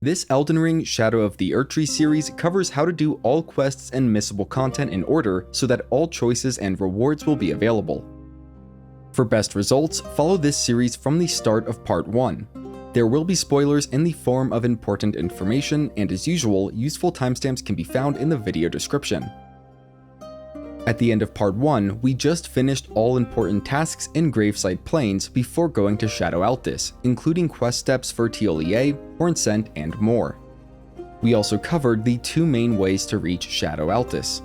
This Elden Ring Shadow of the Erdtree series covers how to do all quests and missable content in order so that all choices and rewards will be available. For best results, follow this series from the start of Part 1. There will be spoilers in the form of important information, and as usual, useful timestamps can be found in the video description. At the end of Part 1, we just finished all important tasks in Graveside Plains before going to Scadu Altus, including quest steps for Thiollier, Hornsent, and more. We also covered the two main ways to reach Scadu Altus.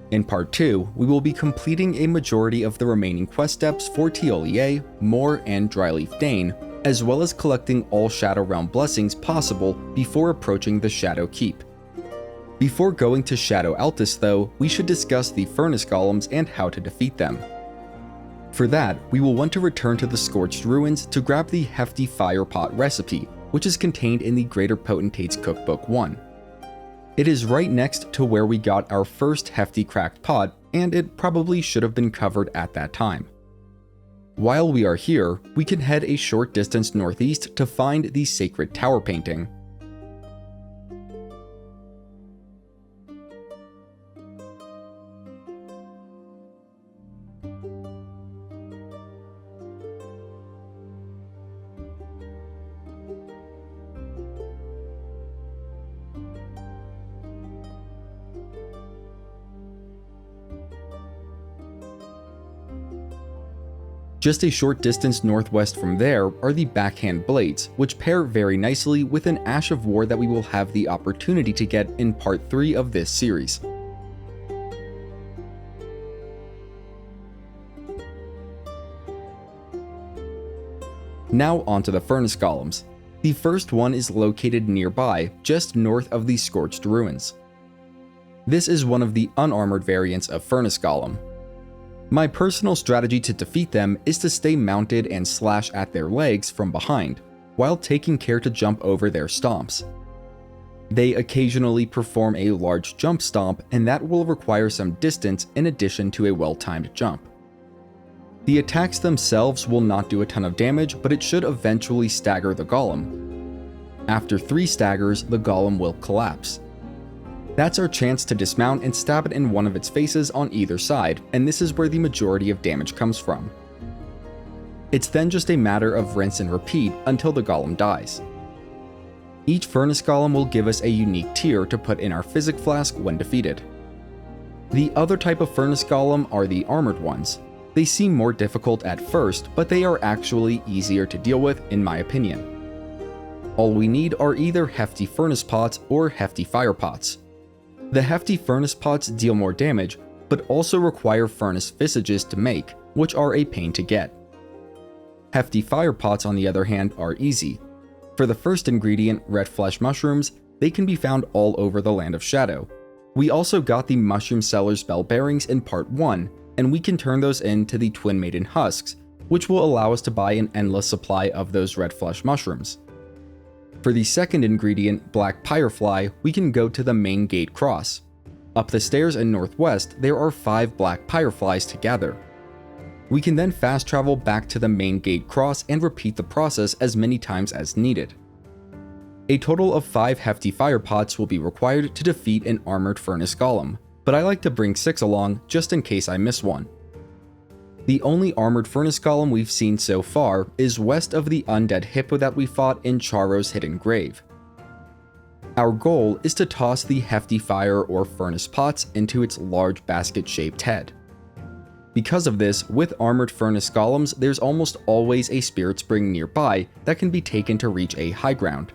In Part 2, we will be completing a majority of the remaining quest steps for Thiollier, Moor, and Dryleaf Dane, as well as collecting all Shadow Realm blessings possible before approaching the Shadow Keep. Before going to Scadu Altus though, we should discuss the Furnace Golems and how to defeat them. For that, we will want to return to the Scorched Ruins to grab the Hefty Fire Pot recipe, which is contained in the Greater Potentate's Cookbook 1. It is right next to where we got our first Hefty Cracked Pot, and it probably should have been covered at that time. While we are here, we can head a short distance northeast to find the Sacred Tower painting. Just a short distance northwest from there are the Backhand blades, which pair very nicely with an Ash of War that we will have the opportunity to get in Part 3 of this series. Now onto the Furnace Golems. The first one is located nearby, just north of the Scorched Ruins. This is one of the unarmored variants of Furnace Golem. My personal strategy to defeat them is to stay mounted and slash at their legs from behind, while taking care to jump over their stomps. They occasionally perform a large jump stomp, and that will require some distance in addition to a well-timed jump. The attacks themselves will not do a ton of damage, but it should eventually stagger the golem. After 3 staggers, the golem will collapse. That's our chance to dismount and stab it in one of its faces on either side, and this is where the majority of damage comes from. It's then just a matter of rinse and repeat until the golem dies. Each Furnace Golem will give us a unique tier to put in our Physic Flask when defeated. The other type of Furnace Golem are the armored ones. They seem more difficult at first, but they are actually easier to deal with in my opinion. All we need are either Hefty Furnace Pots or Hefty Fire Pots. The Hefty Furnace Pots deal more damage, but also require Furnace Visages to make, which are a pain to get. Hefty Fire Pots, on the other hand, are easy. For the first ingredient, Red Flesh Mushrooms, they can be found all over the Land of Shadow. We also got the Mushroom Seller's Bell Bearings in Part 1, and we can turn those into the Twin Maiden Husks, which will allow us to buy an endless supply of those Red Flesh Mushrooms. For the second ingredient, Black Pyrefly, we can go to the Main Gate Cross. Up the stairs in northwest, there are 5 Black Pyreflies to gather. We can then fast travel back to the Main Gate Cross and repeat the process as many times as needed. A total of 5 Hefty Fire Pots will be required to defeat an armored Furnace Golem, but I like to bring 6 along just in case I miss one. The only armored Furnace Golem we've seen so far is west of the undead hippo that we fought in Charo's Hidden Grave. Our goal is to toss the Hefty Fire or Furnace Pots into its large basket-shaped head. Because of this, with armored Furnace Golems, there's almost always a Spirit Spring nearby that can be taken to reach a high ground.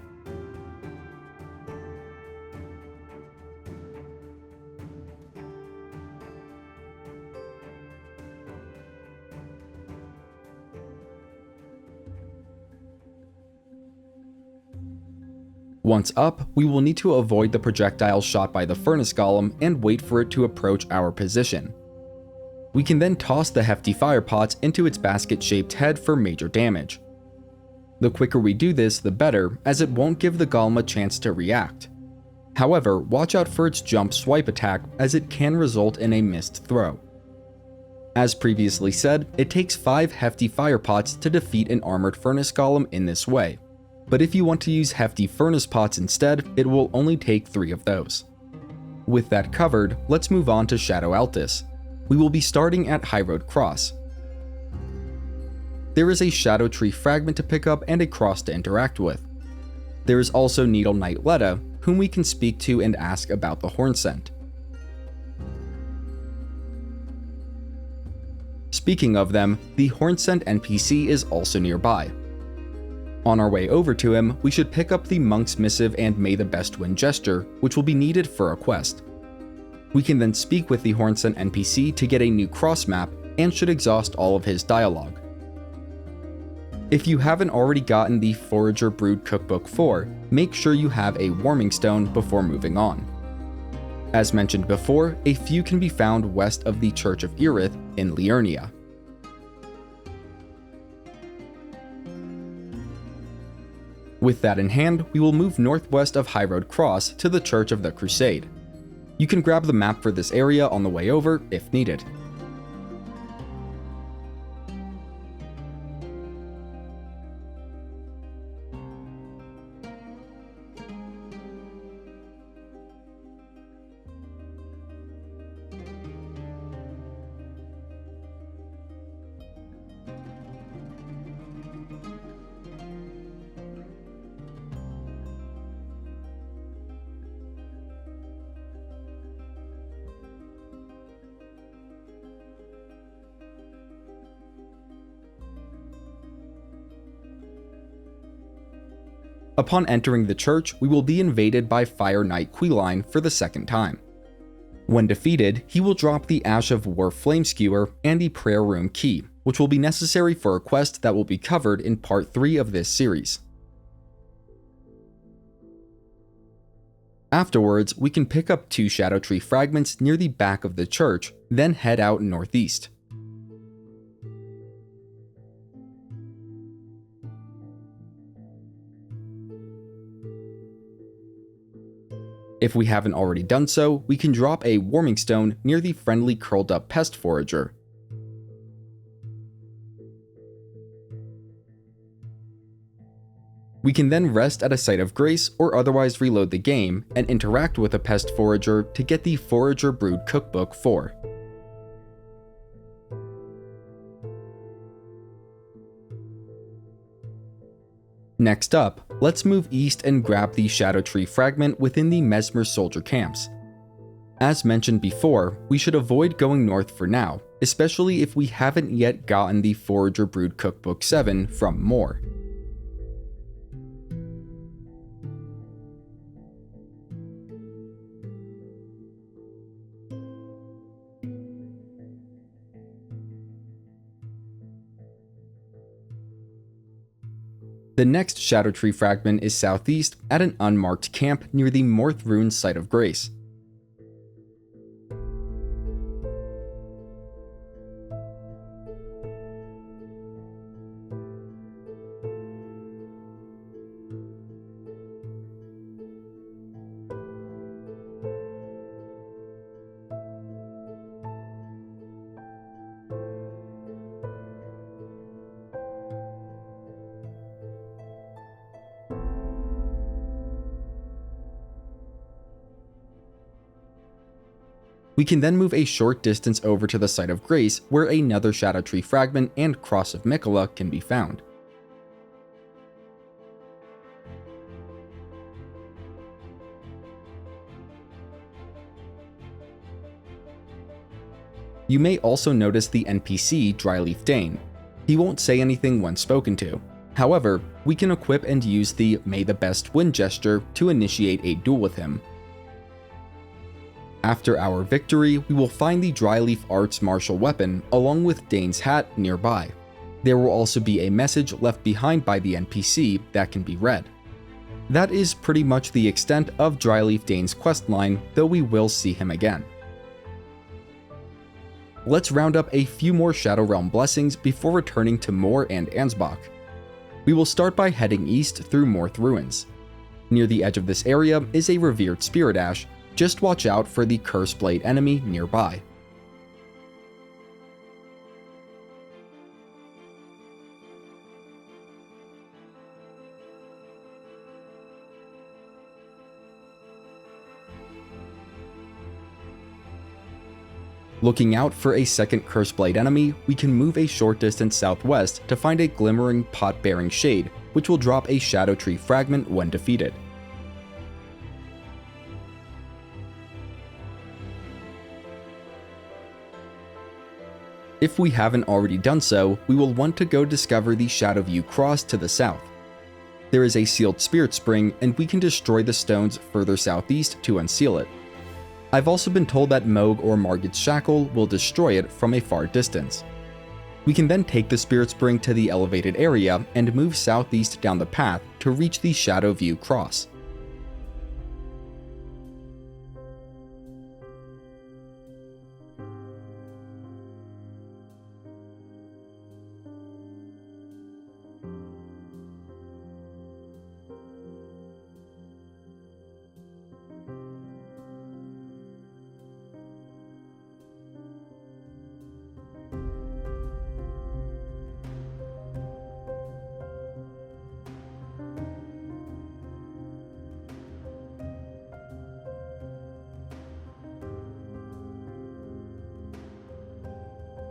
Once up, we will need to avoid the projectiles shot by the Furnace Golem and wait for it to approach our position. We can then toss the Hefty Fire Pots into its basket-shaped head for major damage. The quicker we do this, the better, as it won't give the Golem a chance to react. However, watch out for its jump swipe attack, as it can result in a missed throw. As previously said, it takes 5 Hefty Fire Pots to defeat an armored Furnace Golem in this way. but if you want to use Hefty furnace pots instead, it will only take 3 of those. With that covered, let's move on to Scadu Altus. We will be starting at High Road Cross. There is a Scadutree Fragment to pick up and a cross to interact with. There is also Needle Knight Leda, whom we can speak to and ask about the Hornsent. Speaking of them, the Hornsent NPC is also nearby. On our way over to him, we should pick up the Monk's Missive and May the Best Win gesture, which will be needed for a quest. We can then speak with the Hornsent NPC to get a new cross map and should exhaust all of his dialogue. If you haven't already gotten the Forager Brewed Cookbook 4, make sure you have a Warming Stone before moving on. As mentioned before, a few can be found west of the Church of Erith in Liurnia. With that in hand, we will move northwest of High Road Cross to the Church of the Crusade. You can grab the map for this area on the way over if needed. Upon entering the church, we will be invaded by Fire Knight Queelign for the second time. When defeated, he will drop the Ash of War Flame Skewer and the Prayer Room Key, which will be necessary for a quest that will be covered in part 3 of this series. Afterwards, we can pick up 2 Scadutree Fragments near the back of the church, then head out northeast. If we haven't already done so, we can drop a Warming Stone near the friendly curled up Pest Forager. We can then rest at a Site of Grace or otherwise reload the game and interact with a Pest Forager to get the Forager Brewed Cookbook 4. Next up, let's move east and grab the Scadutree Fragment within the Mesmer soldier camps. As mentioned before, we should avoid going north for now, especially if we haven't yet gotten the Forager Brewed Cookbook 7 from Moore. The next Scadutree Fragment is southeast at an unmarked camp near the Rauh Ruins Site of Grace. We can then move a short distance over to the Site of Grace, where another Scadutree Fragment and Cross of Miquella can be found. You may also notice the NPC Dryleaf Dane. He won't say anything when spoken to. However, we can equip and use the May the Best Win gesture to initiate a duel with him. After our victory, we will find the Dryleaf Art's martial weapon along with Dane's hat nearby. There will also be a message left behind by the NPC that can be read. That is pretty much the extent of Dryleaf Dane's questline, though we will see him again. Let's round up a few more Shadow Realm blessings before returning to Moore and Ansbach. We will start by heading east through Rauh Ruins. Near the edge of this area is a revered Spirit Ash. Just watch out for the Curse Blade enemy nearby. Looking out for a second Curseblade enemy, we can move a short distance southwest to find a glimmering pot-bearing shade, which will drop a Scadutree Fragment when defeated. If we haven't already done so, we will want to go discover the Shadowview Cross to the south. There is a sealed Spirit Spring, and we can destroy the stones further southeast to unseal it. I've also been told that Mohg or Margit's Shackle will destroy it from a far distance. We can then take the Spirit Spring to the elevated area and move southeast down the path to reach the Shadowview Cross.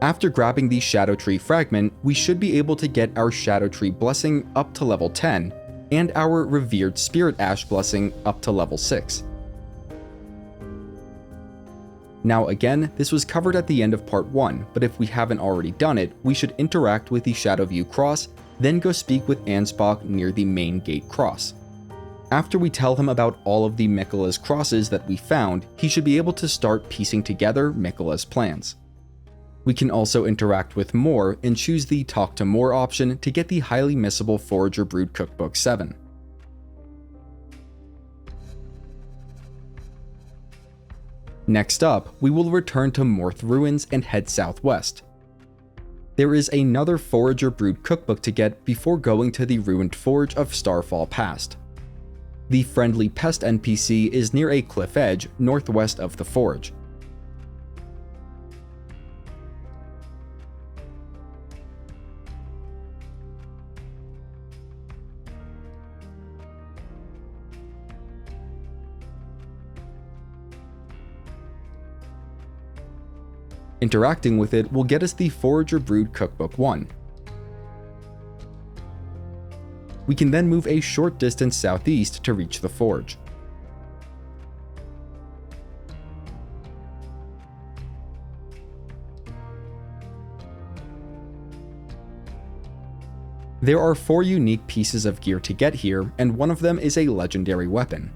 After grabbing the Scadutree Fragment, we should be able to get our Scadutree Blessing up to level 10, and our Revered Spirit Ash Blessing up to level 6. Now again, this was covered at the end of part 1, but if we haven't already done it, we should interact with the Shadowview Cross, then go speak with Ansbach near the main gate cross. After we tell him about all of the Miquella's crosses that we found, he should be able to start piecing together Miquella's plans. We can also interact with Moore and choose the Talk to Moore option to get the highly missable Forager Brood Cookbook 7. Next up, we will return to Rauh Ruins and head southwest. There is another Forager Brood Cookbook to get before going to the ruined forge of Starfall Past. The Friendly Pest NPC is near a cliff edge northwest of the forge. Interacting with it will get us the Forager Brood Cookbook 1. We can then move a short distance southeast to reach the forge. There are 4 unique pieces of gear to get here, and one of them is a legendary weapon.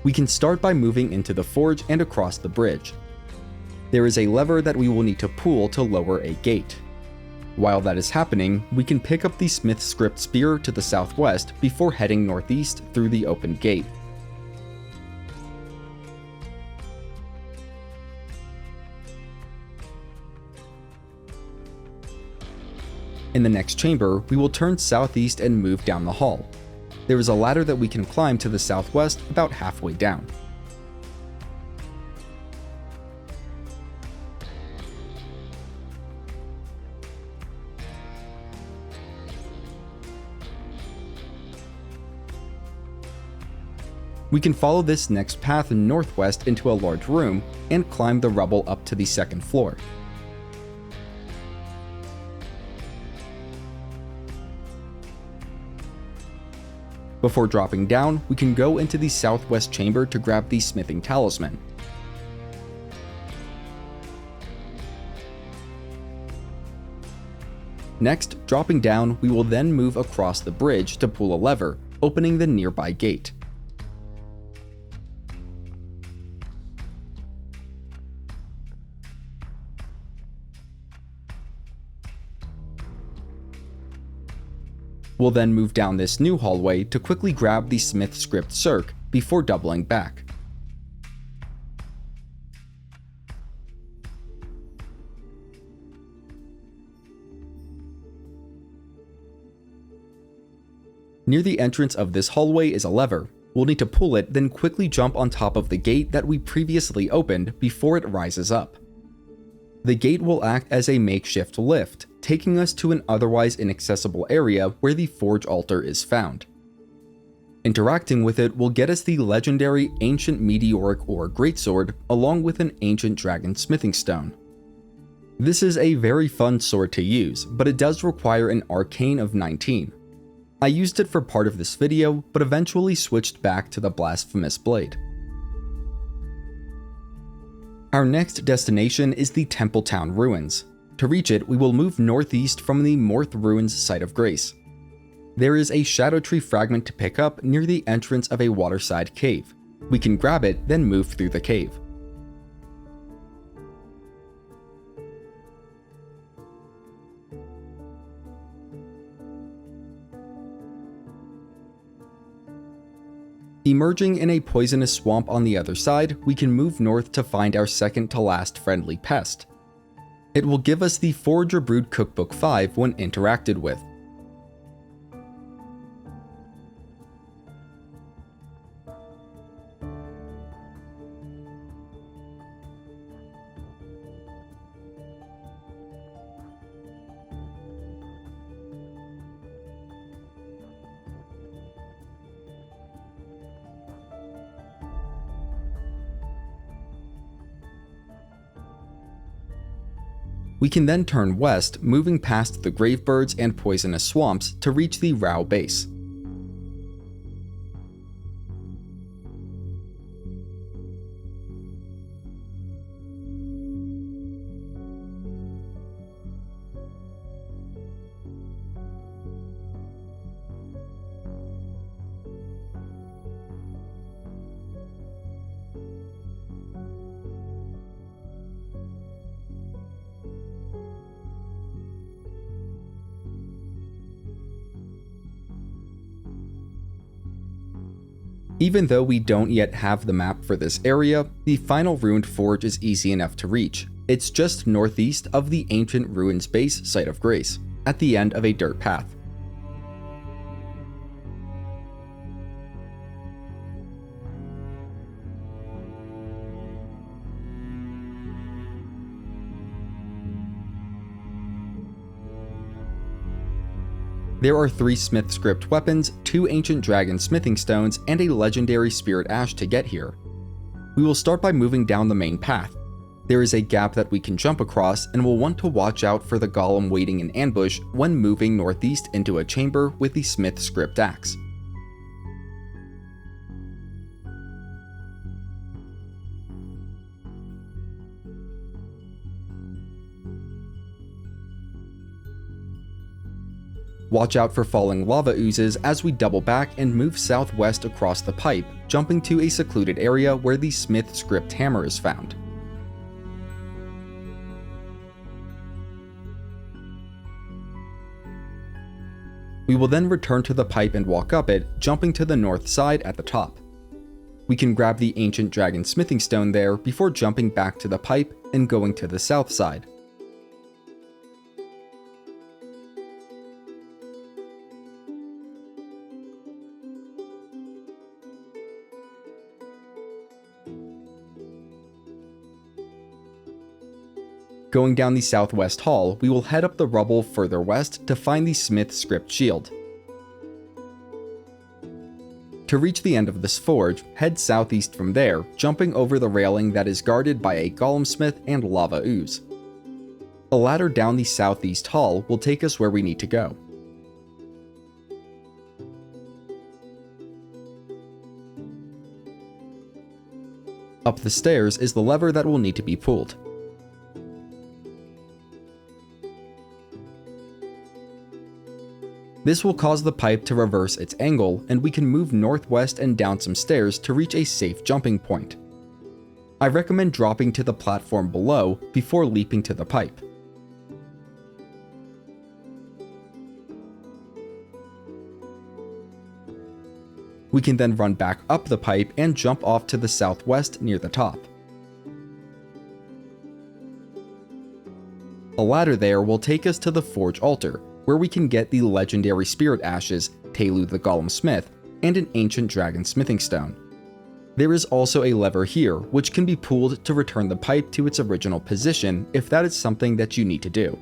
We can start by moving into the forge and across the bridge. There is a lever that we will need to pull to lower a gate. While that is happening, we can pick up the Smith's Script Spear to the southwest before heading northeast through the open gate. In the next chamber, we will turn southeast and move down the hall. There is a ladder that we can climb to the southwest about halfway down. We can follow this next path northwest into a large room and climb the rubble up to the second floor. Before dropping down, we can go into the southwest chamber to grab the smithing talisman. Next, dropping down, we will then move across the bridge to pull a lever, opening the nearby gate. We'll then move down this new hallway to quickly grab the Smith Script Circ before doubling back. Near the entrance of this hallway is a lever. We'll need to pull it, then quickly jump on top of the gate that we previously opened before it rises up. The gate will act as a makeshift lift, taking us to an otherwise inaccessible area where the forge altar is found. Interacting with it will get us the legendary Ancient Meteoric Ore Greatsword along with an Ancient Dragon Smithing Stone. This is a very fun sword to use, but it does require an Arcane of 19. I used it for part of this video, but eventually switched back to the Blasphemous Blade. Our next destination is the Templetown Ruins. To reach it, we will move northeast from the Rauh Ruins Site of Grace. There is a Scadutree Fragment to pick up near the entrance of a waterside cave. We can grab it, then move through the cave. Emerging in a poisonous swamp on the other side, we can move north to find our second to last friendly pest. It will give us the Forager Brood Cookbook 5 when interacted with. We can then turn west, moving past the Gravebirds and poisonous swamps to reach the Rauh base. Even though we don't yet have the map for this area, the final ruined forge is easy enough to reach. It's just northeast of the Ancient Ruins Base Site of Grace, at the end of a dirt path. There are 3 Smith Script weapons, 2 Ancient Dragon Smithing Stones, and a legendary Spirit Ash to get here. We will start by moving down the main path. There is a gap that we can jump across, and we'll want to watch out for the Golem waiting in ambush when moving northeast into a chamber with the Smith Script Axe. Watch out for falling lava oozes as we double back and move southwest across the pipe, jumping to a secluded area where the Smith Script Hammer is found. We will then return to the pipe and walk up it, jumping to the north side at the top. We can grab the Ancient Dragon Smithing Stone there before jumping back to the pipe and going to the south side. Going down the southwest hall, we will head up the rubble further west to find the Smith Script Shield. To reach the end of this forge, head southeast from there, jumping over the railing that is guarded by a Golem Smith and lava ooze. A ladder down the southeast hall will take us where we need to go. Up the stairs is the lever that will need to be pulled. This will cause the pipe to reverse its angle, and we can move northwest and down some stairs to reach a safe jumping point. I recommend dropping to the platform below before leaping to the pipe. We can then run back up the pipe and jump off to the southwest near the top. A ladder there will take us to the Forge Altar, where we can get the legendary Spirit Ashes, Taylew the Golem Smith, and an Ancient Dragon Smithing Stone. There is also a lever here, which can be pulled to return the pipe to its original position if that is something that you need to do.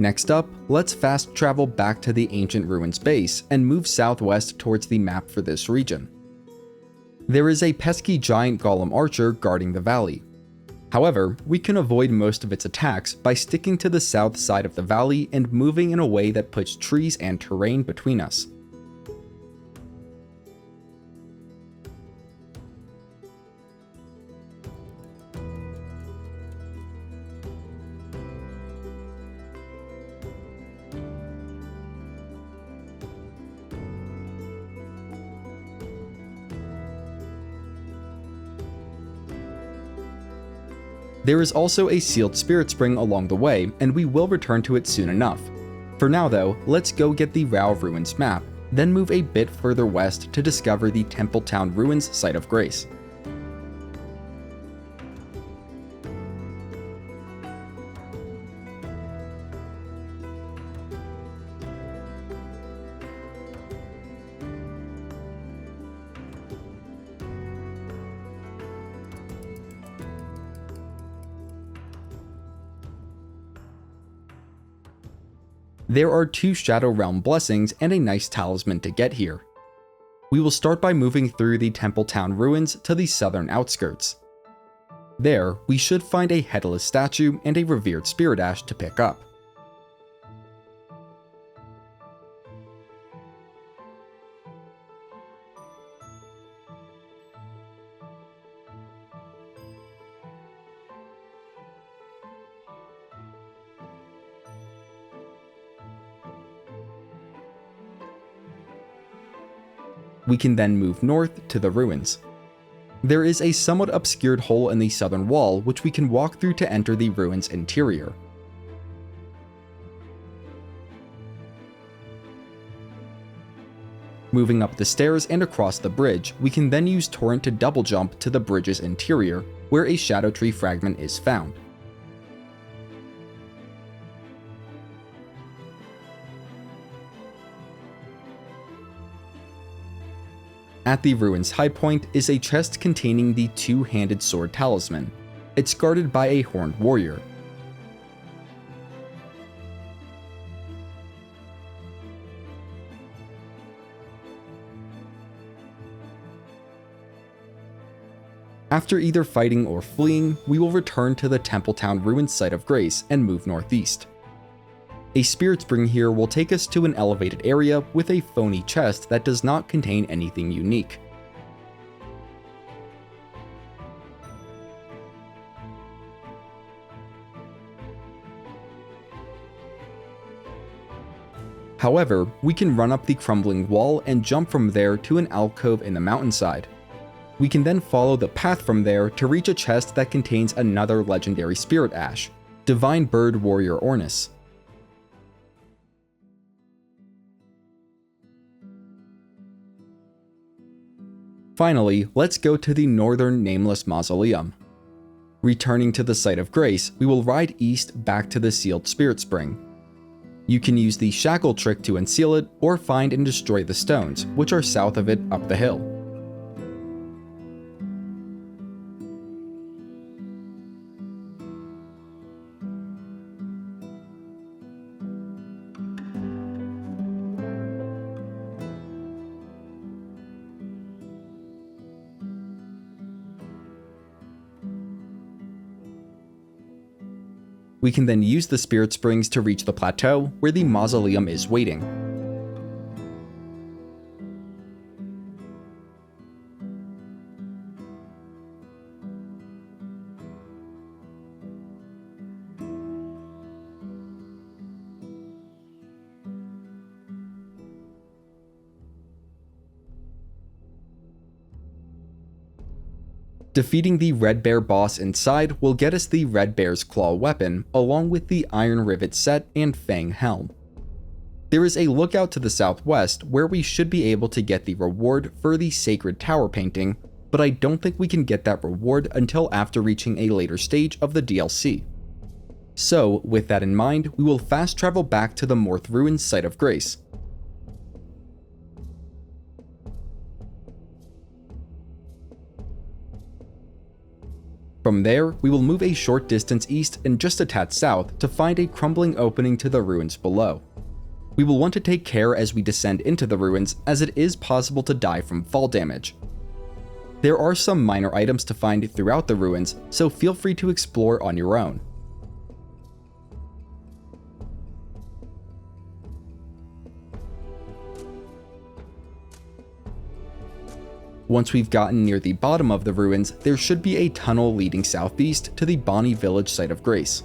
Next up, let's fast travel back to the Ancient Ruins base and move southwest towards the map for this region. There is a pesky giant golem archer guarding the valley. However, we can avoid most of its attacks by sticking to the south side of the valley and moving in a way that puts trees and terrain between us. There is also a sealed spirit spring along the way, and we will return to it soon enough. For now though, let's go get the Rauh Ruins Map, then move a bit further west to discover the Templetown Ruins Site of Grace. There are 2 Shadow Realm blessings and a nice talisman to get here. We will start by moving through the Templetown Ruins to the southern outskirts. There, we should find a headless statue and a revered spirit ash to pick up. We can then move north to the ruins. There is a somewhat obscured hole in the southern wall which we can walk through to enter the ruins' interior. Moving up the stairs and across the bridge, we can then use Torrent to double jump to the bridge's interior, where a Scadutree Fragment is found. At the ruin's high point is a chest containing the 2-handed sword talisman. It's guarded by a horned warrior. After either fighting or fleeing, we will return to the Templetown Ruins Site of Grace and move northeast. A spirit spring here will take us to an elevated area with a phony chest that does not contain anything unique. However, we can run up the crumbling wall and jump from there to an alcove in the mountainside. We can then follow the path from there to reach a chest that contains another legendary spirit ash, Divine Bird Warrior Ornis. Finally, let's go to the northern Nameless Mausoleum. Returning to the Site of Grace, we will ride east back to the sealed spirit spring. You can use the shackle trick to unseal it, or find and destroy the stones, which are south of it up the hill. We can then use the spirit springs to reach the plateau where the mausoleum is waiting. Defeating the Red Bear boss inside will get us the Red Bear's Claw weapon, along with the Iron Rivet set and Fang helm. There is a lookout to the southwest where we should be able to get the reward for the Sacred Tower painting, but I don't think we can get that reward until after reaching a later stage of the DLC. So, with that in mind, we will fast travel back to the Morth Ruins Site of Grace. From there, we will move a short distance east and just a tad south to find a crumbling opening to the ruins below. We will want to take care as we descend into the ruins, as it is possible to die from fall damage. There are some minor items to find throughout the ruins, so feel free to explore on your own. Once we've gotten near the bottom of the ruins, there should be a tunnel leading southeast to the Bonny Village Site of Grace.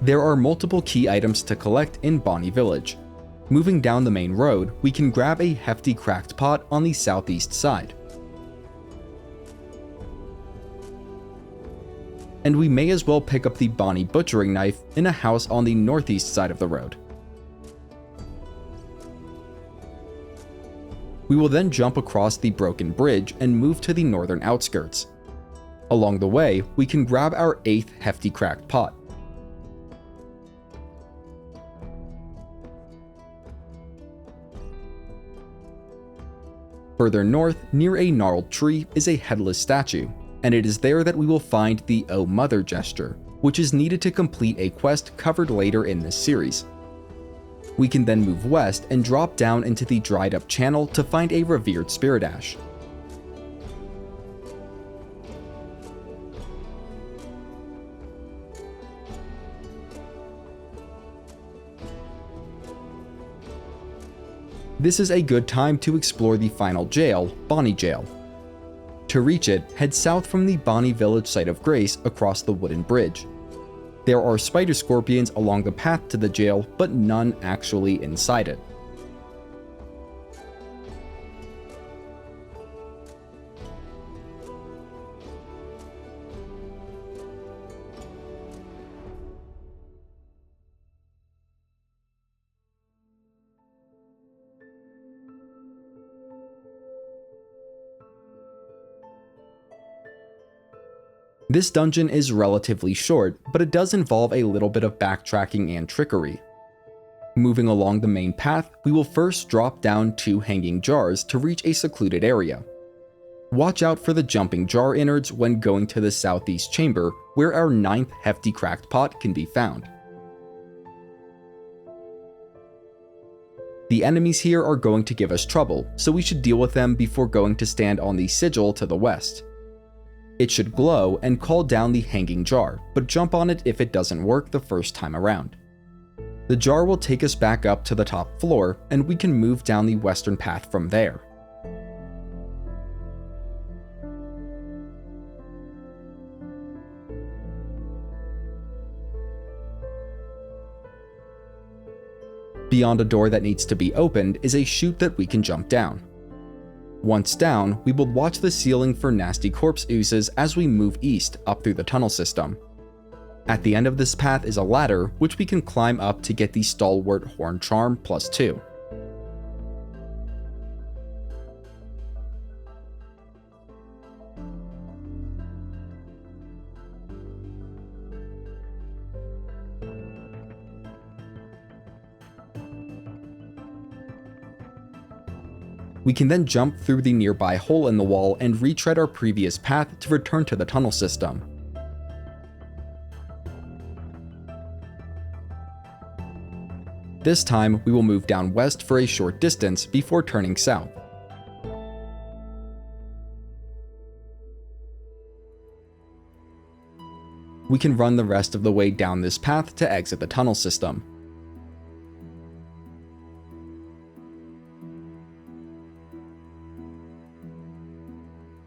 There are multiple key items to collect in Bonny Village. Moving down the main road, we can grab a hefty cracked pot on the southeast side. And we may as well pick up the Bonny butchering knife in a house on the northeast side of the road. We will then jump across the broken bridge and move to the northern outskirts. Along the way, we can grab our 8th hefty cracked pot. Further north, near a gnarled tree, is a headless statue, and it is there that we will find the "Oh Mother" gesture, which is needed to complete a quest covered later in this series. We can then move west and drop down into the dried up channel to find a revered spirit ash. This is a good time to explore the final jail, Bonny Jail. To reach it, head south from the Bonny Village Site of Grace across the wooden bridge. There are spider scorpions along the path to the jail, but none actually inside it. This dungeon is relatively short, but it does involve a little bit of backtracking and trickery. Moving along the main path, we will first drop down 2 hanging jars to reach a secluded area. Watch out for the jumping jar innards when going to the southeast chamber, where our 9th hefty cracked pot can be found. The enemies here are going to give us trouble, so we should deal with them before going to stand on the sigil to the west. It should glow and call down the hanging jar, but jump on it if it doesn't work the first time around. The jar will take us back up to the top floor, and we can move down the western path from there. Beyond a door that needs to be opened is a chute that we can jump down. Once down, we will watch the ceiling for nasty corpse oozes as we move east up through the tunnel system. At the end of this path is a ladder, which we can climb up to get the Stalwart Horn Charm +2. We can then jump through the nearby hole in the wall and retread our previous path to return to the tunnel system. This time, we will move down west for a short distance before turning south. We can run the rest of the way down this path to exit the tunnel system.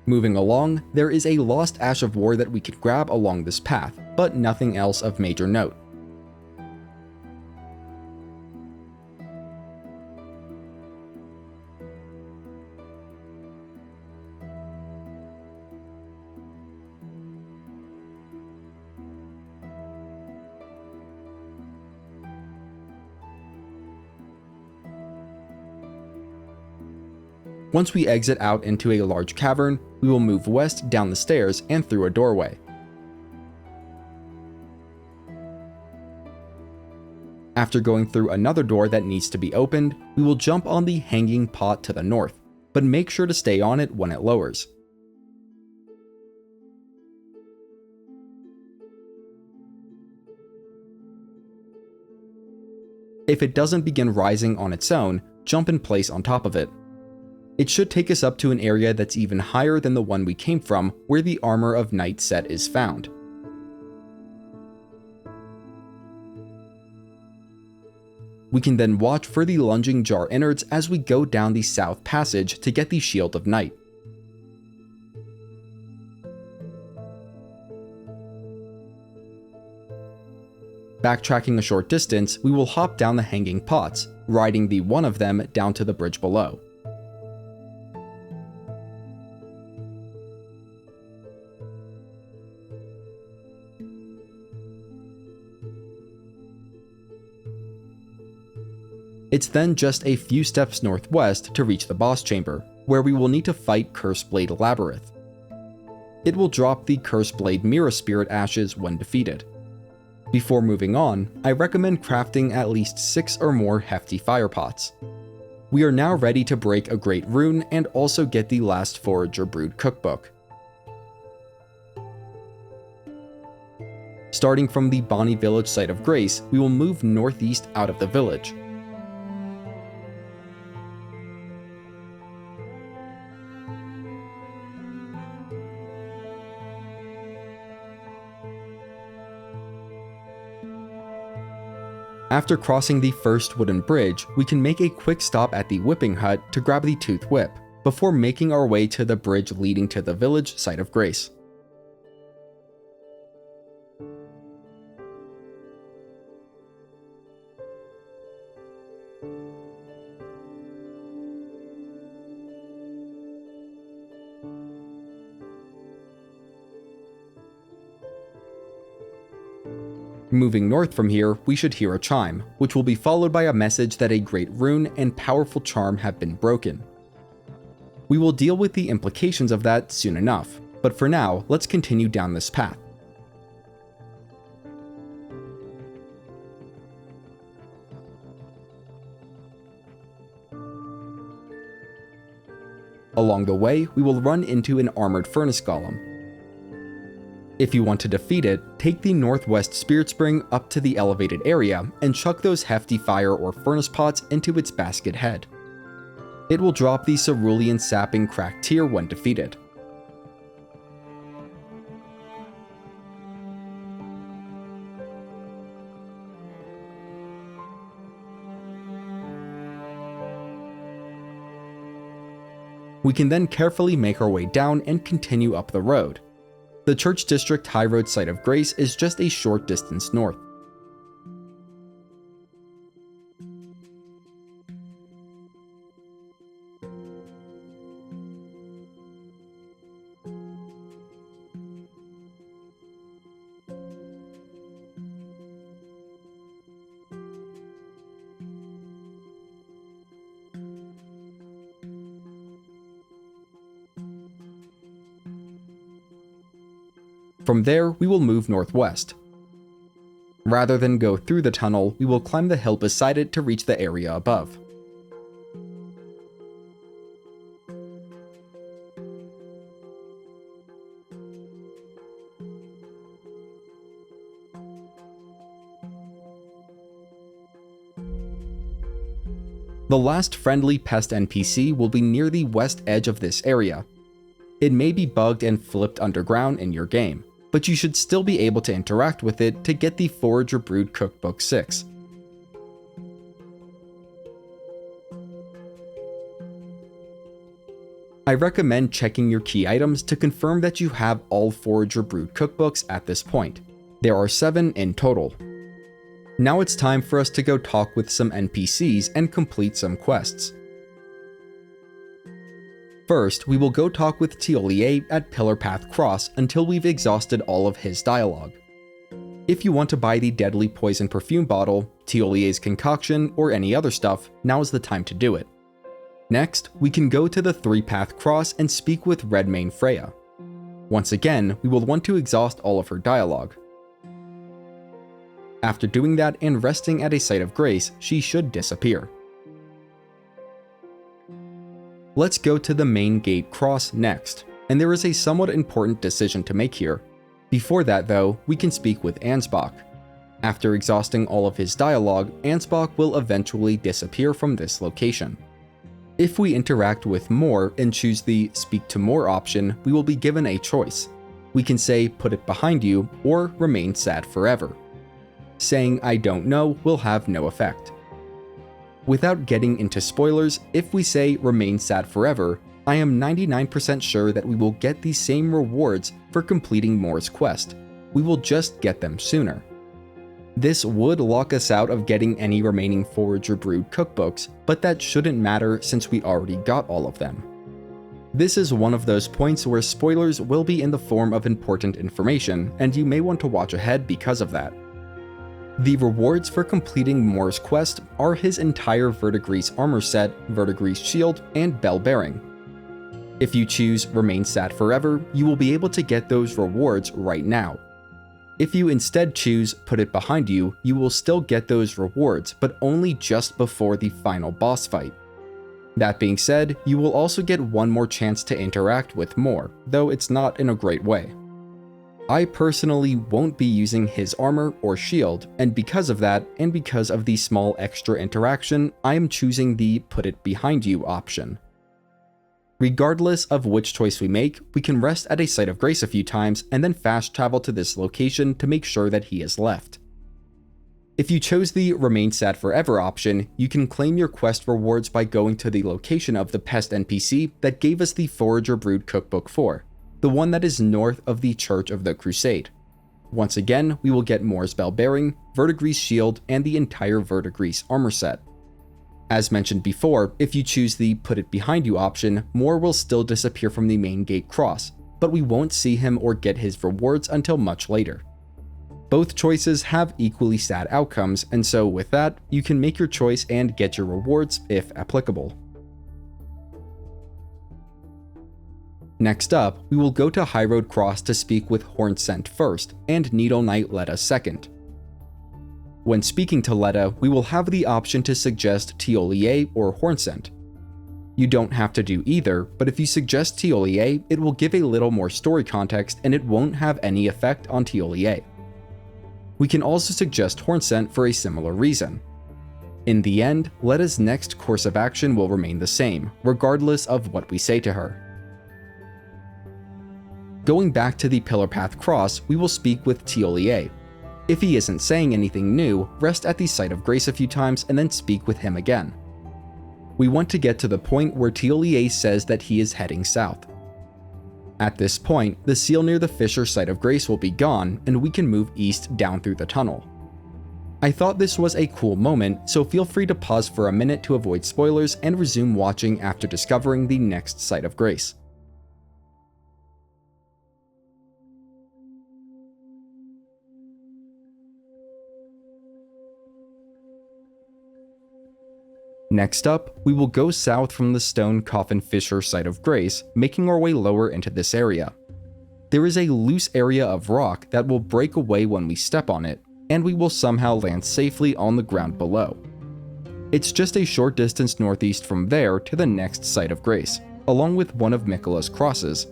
Moving along, there is a lost Ash of War that we could grab along this path, but nothing else of major note. Once we exit out into a large cavern, we will move west down the stairs and through a doorway. After going through another door that needs to be opened, we will jump on the hanging pot to the north, but make sure to stay on it when it lowers. If it doesn't begin rising on its own, jump in place on top of it. It should take us up to an area that's even higher than the one we came from, where the Armor of Night set is found. We can then watch for the lunging jar innards as we go down the south passage to get the Shield of Night. Backtracking a short distance, we will hop down the hanging pots, riding the one of them down to the bridge below. It's then just a few steps northwest to reach the boss chamber, where we will need to fight Curseblade Labyrinth. It will drop the Curseblade Mirror Spirit ashes when defeated. Before moving on, I recommend crafting at least 6 or more Hefty fire pots. We are now ready to break a Great Rune and also get the last Forager Brood Cookbook. Starting from the Bonnie Village site of Grace, we will move northeast out of the village. After crossing the first wooden bridge, we can make a quick stop at the whipping hut to grab the Tooth Whip, before making our way to the bridge leading to the village site of Grace. Moving north from here, we should hear a chime, which will be followed by a message that a great rune and powerful charm have been broken. We will deal with the implications of that soon enough, but for now, let's continue down this path. Along the way, we will run into an armored furnace golem. If you want to defeat it, take the northwest spirit spring up to the elevated area and chuck those hefty fire or furnace pots into its basket head. It will drop the cerulean sapping cracked tear when defeated. We can then carefully make our way down and continue up the road. The Church District High Road site of Grace is just a short distance north. From there, we will move northwest. Rather than go through the tunnel, we will climb the hill beside it to reach the area above. The last friendly pest NPC will be near the west edge of this area. It may be bugged and flipped underground in your game, but you should still be able to interact with it to get the Forager Brood Cookbook 6. I recommend checking your key items to confirm that you have all Forager Brood Cookbooks at this point. There are 7 in total. Now it's time for us to go talk with some NPCs and complete some quests. First, we will go talk with Thiollier at Pillar Path Cross until we've exhausted all of his dialogue. If you want to buy the deadly poison perfume bottle, Thiollier's concoction, or any other stuff, now is the time to do it. Next, we can go to the 3-Path Cross and speak with Redmane Freya. Once again, we will want to exhaust all of her dialogue. After doing that and resting at a site of grace, she should disappear. Let's go to the main gate cross next, and there is a somewhat important decision to make here. Before that though, we can speak with Ansbach. After exhausting all of his dialogue, Ansbach will eventually disappear from this location. If we interact with More and choose the Speak to More option, we will be given a choice. We can say put it behind you or remain sad forever. Saying I don't know will have no effect. Without getting into spoilers, if we say remain sad forever, I am 99% sure that we will get the same rewards for completing More's quest. We will just get them sooner. This would lock us out of getting any remaining Forager brewed cookbooks, but that shouldn't matter since we already got all of them. This is one of those points where spoilers will be in the form of important information, and you may want to watch ahead because of that. The rewards for completing More's quest are his entire Verdigris armor set, Verdigris shield, and bell bearing. If you choose Remain Sad Forever, you will be able to get those rewards right now. If you instead choose Put It Behind You, you will still get those rewards, but only just before the final boss fight. That being said, you will also get one more chance to interact with More, though it's not in a great way. I personally won't be using his armor or shield, and because of that, and because of the small extra interaction, I am choosing the Put It Behind You option. Regardless of which choice we make, we can rest at a site of grace a few times and then fast travel to this location to make sure that he has left. If you chose the Remain Sad Forever option, you can claim your quest rewards by going to the location of the pest NPC that gave us the Forager Brewed Cookbook 4, the one that is north of the Church of the Crusade. Once again, we will get More's bell bearing, Verdigris shield, and the entire Verdigris armor set. As mentioned before, if you choose the Put It Behind You option, More will still disappear from the main gate cross, but we won't see him or get his rewards until much later. Both choices have equally sad outcomes, and so with that, you can make your choice and get your rewards if applicable. Next up, we will go to High Road Cross to speak with Hornsent first, and Needle Knight Leda second. When speaking to Leda, we will have the option to suggest Thiollier or Hornsent. You don't have to do either, but if you suggest Thiollier, it will give a little more story context and it won't have any effect on Thiollier. We can also suggest Hornsent for a similar reason. In the end, Leda's next course of action will remain the same, regardless of what we say to her. Going back to the Pillar Path Cross, we will speak with Thiollier. If he isn't saying anything new, rest at the site of grace a few times and then speak with him again. We want to get to the point where Thiollier says that he is heading south. At this point, the seal near the Fisher site of grace will be gone and we can move east down through the tunnel. I thought this was a cool moment, so feel free to pause for a minute to avoid spoilers and resume watching after discovering the next site of grace. Next up, we will go south from the Stone Coffin Fisher site of grace, making our way lower into this area. There is a loose area of rock that will break away when we step on it, and we will somehow land safely on the ground below. It's just a short distance northeast from there to the next site of grace, along with one of Miquella's crosses.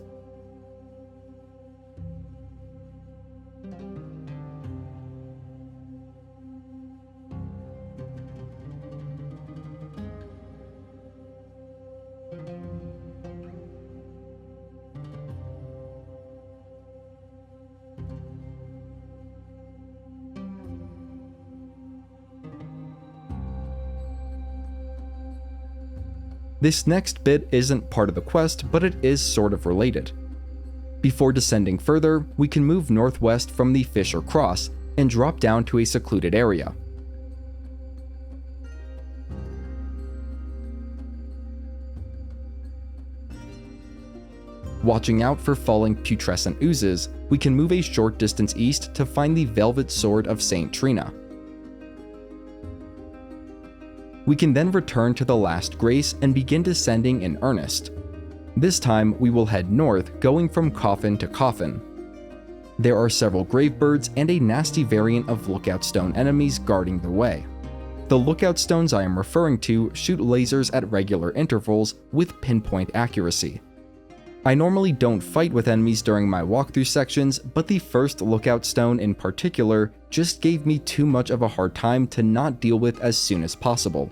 This next bit isn't part of the quest, but it is sort of related. Before descending further, we can move northwest from the Fisher Cross and drop down to a secluded area. Watching out for falling putrescent oozes, we can move a short distance east to find the Velvet Sword of Saint Trina. We can then return to the Last Grace and begin descending in earnest. This time, we will head north, going from coffin to coffin. There are several gravebirds and a nasty variant of lookout stone enemies guarding the way. The lookout stones I am referring to shoot lasers at regular intervals with pinpoint accuracy. I normally don't fight with enemies during my walkthrough sections, but the first lookout stone in particular just gave me too much of a hard time to not deal with as soon as possible.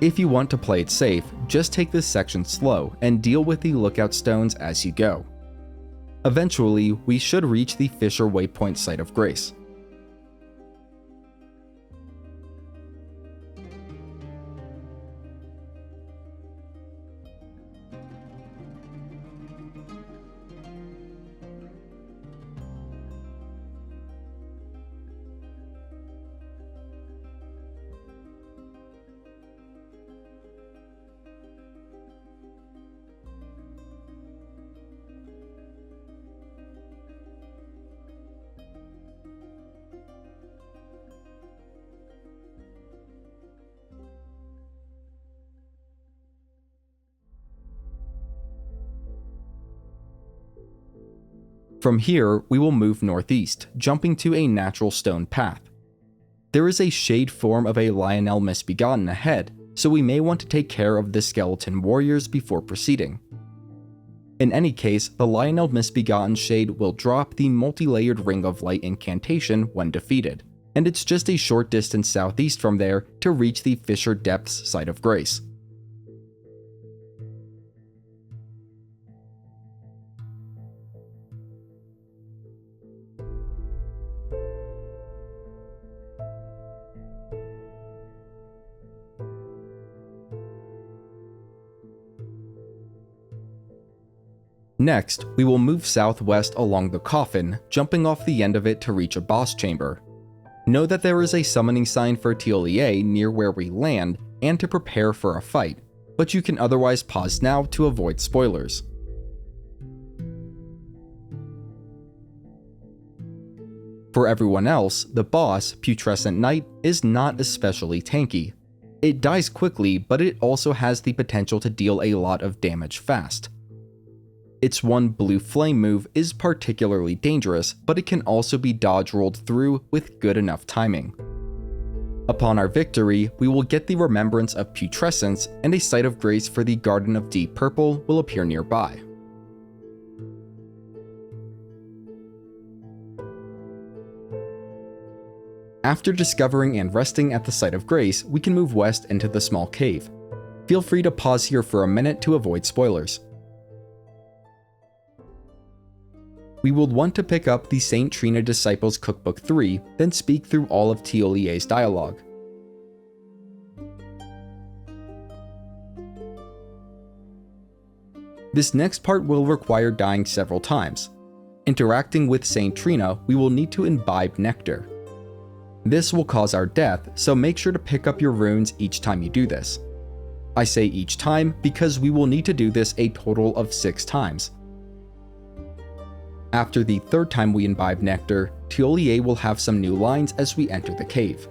If you want to play it safe, just take this section slow and deal with the lookout stones as you go. Eventually, we should reach the Fisher Waypoint Site of Grace. From here, we will move northeast, jumping to a natural stone path. There is a shade form of a Lionel Misbegotten ahead, so we may want to take care of the skeleton warriors before proceeding. In any case, the Lionel Misbegotten shade will drop the multi-layered Ring of Light incantation when defeated, and it's just a short distance southeast from there to reach the Fisher Depths Site of Grace. Next, we will move southwest along the coffin, jumping off the end of it to reach a boss chamber. Know that there is a summoning sign for Thiollier near where we land and to prepare for a fight, but you can otherwise pause now to avoid spoilers. For everyone else, the boss, Putrescent Knight, is not especially tanky. It dies quickly, but it also has the potential to deal a lot of damage fast. Its one blue flame move is particularly dangerous, but it can also be dodge rolled through with good enough timing. Upon our victory, we will get the Remembrance of Putrescence, and a Site of Grace for the Garden of Deep Purple will appear nearby. After discovering and resting at the Site of Grace, we can move west into the small cave. Feel free to pause here for a minute to avoid spoilers. We will want to pick up the St. Trina Disciples Cookbook 3, then speak through all of Thiolier's dialogue. This next part will require dying several times. Interacting with St. Trina, we will need to imbibe nectar. This will cause our death, so make sure to pick up your runes each time you do this. I say each time because we will need to do this a total of 6 times. After the 3rd time we imbibe nectar, Thiollier will have some new lines as we enter the cave.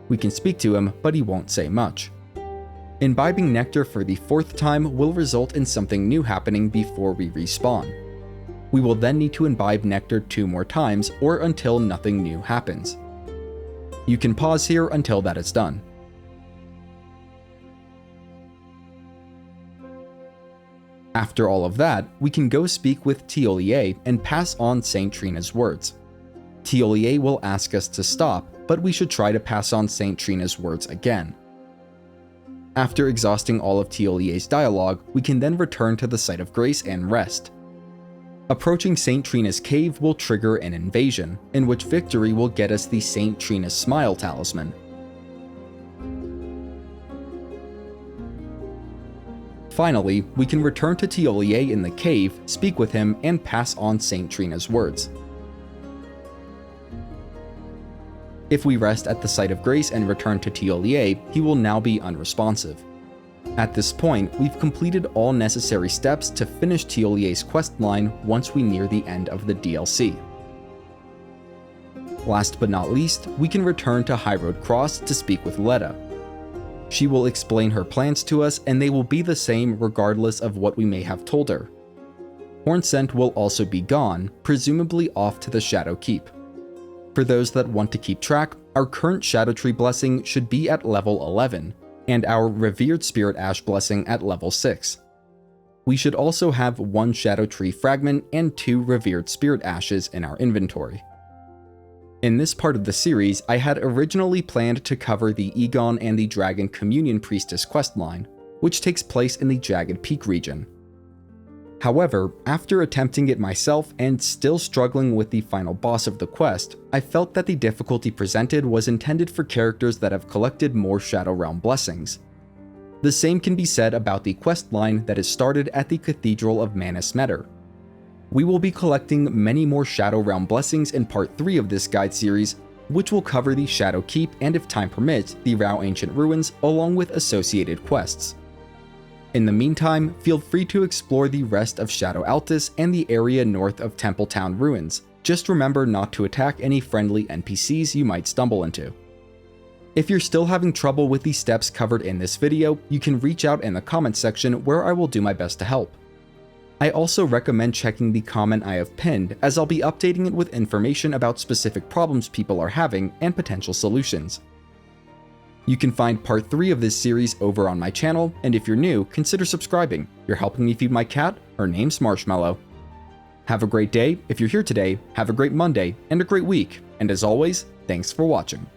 We can speak to him, but he won't say much. Imbibing nectar for the 4th time will result in something new happening before we respawn. We will then need to imbibe nectar 2 more times or until nothing new happens. You can pause here until that is done. After all of that, we can go speak with Thiollier and pass on St. Trina's words. Thiollier will ask us to stop, but we should try to pass on St. Trina's words again. After exhausting all of Thiolier's dialogue, we can then return to the Site of Grace and rest. Approaching St. Trina's cave will trigger an invasion, in which victory will get us the St. Trina's Smile Talisman. Finally, we can return to Thiollier in the cave, speak with him, and pass on St. Trina's words. If we rest at the Site of Grace and return to Thiollier, he will now be unresponsive. At this point, we've completed all necessary steps to finish Thiolier's questline once we near the end of the DLC. Last but not least, we can return to High Road Cross to speak with Leda. She will explain her plans to us, and they will be the same regardless of what we may have told her. Hornsent will also be gone, presumably off to the Shadow Keep. For those that want to keep track, our current Scadutree blessing should be at level 11, and our Revered Spirit Ash blessing at level 6. We should also have 1 Scadutree Fragment and 2 Revered Spirit Ashes in our inventory. In this part of the series, I had originally planned to cover the Egon and the Dragon Communion Priestess questline, which takes place in the Jagged Peak region. However, after attempting it myself and still struggling with the final boss of the quest, I felt that the difficulty presented was intended for characters that have collected more Shadow Realm blessings. The same can be said about the quest line that is started at the Cathedral of Manus Metter. We will be collecting many more Shadow Realm blessings in part 3 of this guide series, which will cover the Shadow Keep and, if time permits, the Rauh Ancient Ruins along with associated quests. In the meantime, feel free to explore the rest of Scadu Altus and the area north of Templetown Ruins. Just remember not to attack any friendly NPCs you might stumble into. If you're still having trouble with the steps covered in this video, you can reach out in the comments section where I will do my best to help. I also recommend checking the comment I have pinned, as I'll be updating it with information about specific problems people are having and potential solutions. You can find part 3 of this series over on my channel, and if you're new, consider subscribing. You're helping me feed my cat. Her name's Marshmallow. Have a great day. If you're here today, have a great Monday and a great week. And as always, thanks for watching.